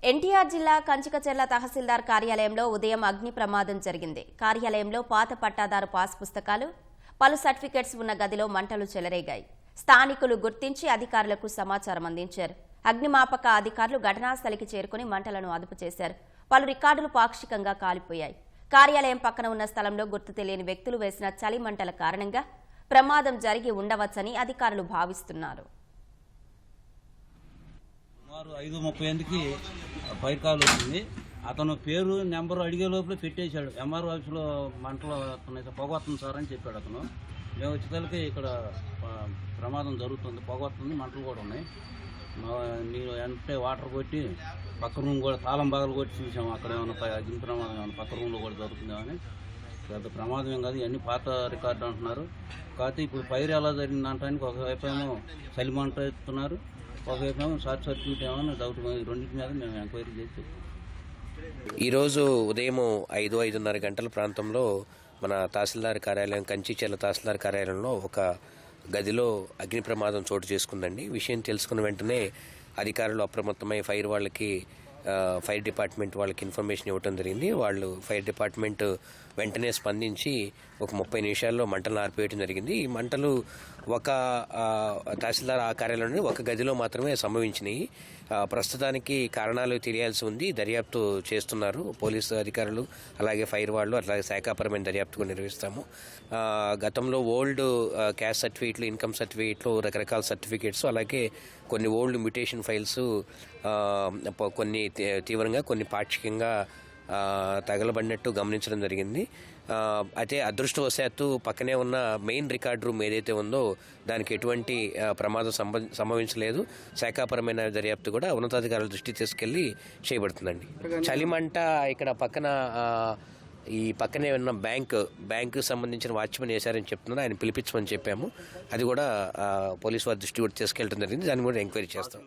ఎన్టీఆర్ జిల్లా కంచికచర్ల తహసీల్దార్ కార్యాలయంలో ఉదయం అగ్ని ప్రమాదం జరిగింది. కార్యాలయంలో పాత పట్టాదారు పాస్ పుస్తకాలు, పలు సర్టిఫికెట్స్ ఉన్న గదిలో మంటలు చెలరేగాయి. స్థానికులు గుర్తించి అధికారులకు సమాచారం అందించారు. అగ్నిమాపక అధికారులు ఘటనాస్థలికి చేరుకుని మంటలను అదుపు చేశారు. పలు రికార్డులు పాక్షికంగా కాలిపోయాయి. కార్యాలయం పక్కన ఉన్న స్థలంలో గుర్తు తెలియని వ్యక్తులు వేసిన చలి మంటల కారణంగా ప్రమాదం జరిగి ఉండవచ్చని అధికారులు భావిస్తున్నారు. 5:38కి ఫైర్ కాల్ వచ్చింది. అతను పేరు నెంబరు అడిగే లోపల పెట్టేశాడు. ఎంఆర్ ఆఫీస్లో మంటలు పొగ వస్తుంది సార్ అని చెప్పాడు అతను. మేము వచ్చేసరికి ఇక్కడ ప్రమాదం జరుగుతుంది, పొగ వస్తుంది, మంటలు కూడా ఉన్నాయి. నేను వెంటనే వాటర్ కొట్టి పక్క రూమ్ కూడా తాళం బాగలు కొట్టి చూసాము. అక్కడ ఏమైనా అగ్ని ప్రమాదం ఏమైనా పక్క రూమ్లో కూడా జరుగుతుందేమని. పెద్ద ప్రమాదం ఏం కాదు, ఇవన్నీ పాత రికార్డు అంటున్నారు. కాకపోతే ఇప్పుడు ఫైర్ ఎలా జరిగింది అంటానికి ఒకవైపు ఏమో చలిమంట ఎత్తుతున్నారు, ఒకవైపు ఏమో షార్ట్ సర్క్యూట్ ఏమో డౌట్. రెండింటి మీద మేము ఎంక్వైరీ చేసి ఈరోజు ఉదయం 5-5:30 గంటల ప్రాంతంలో మన తహసీల్దార్ కార్యాలయం కంచిచర్ల తహసీల్దార్ కార్యాలయంలో ఒక గదిలో అగ్ని ప్రమాదం చోటు చేసుకుందండి. విషయం తెలుసుకున్న వెంటనే అధికారులు అప్రమత్తమై ఫైర్ డిపార్ట్మెంట్ వాళ్ళకి ఇన్ఫర్మేషన్ ఇవ్వడం జరిగింది. ఫైర్ డిపార్ట్మెంట్ వెంటనే స్పందించి ఒక 30 నిమిషాల్లో మంటలను ఆర్పేయడం జరిగింది. ఈ మంటలు ఒక తహసీల్దార్ ఆ కార్యాలయంలో ఒక గదిలో మాత్రమే సంభవించినాయి. ప్రస్తుతానికి కారణాలు తెలియాల్సి ఉంది, దర్యాప్తు చేస్తున్నారు పోలీసు అధికారులు, అలాగే ఫైర్ వాళ్ళు, అలాగే శాఖాపరమైన దర్యాప్తు నిర్వహిస్తాము. గతంలో ఓల్డ్ క్యాస్ట్ సర్టిఫికేట్లు, ఇన్కమ్ సర్టిఫికేట్లు, రకరకాల సర్టిఫికేట్స్, అలాగే కొన్ని ఓల్డ్ మ్యూటేషన్ ఫైల్స్ కొన్ని తీవ్రంగా, కొన్ని పాక్షికంగా తగలబడినట్టు గమనించడం జరిగింది. అయితే అదృష్టవశాత్తు పక్కనే ఉన్న మెయిన్ రికార్డ్ రూమ్ ఏదైతే ఉందో దానికి ఎటువంటి ప్రమాదం సంభవించలేదు. శాఖాపరమైన దర్యాప్తు కూడా ఉన్నతాధికారుల దృష్టి తీసుకెళ్లి చేయబడుతుందండి. చలిమంట ఇక్కడ ఈ పక్కనే ఉన్న బ్యాంకు సంబంధించిన వాచ్మెన్ వేశారని చెప్తున్నారు. ఆయన పిలిపించమని చెప్పాము. అది కూడా పోలీసు వారి దృష్టి కూడా తీసుకెళ్ళడం జరిగింది. దాన్ని కూడా ఎంక్వైరీ చేస్తాం.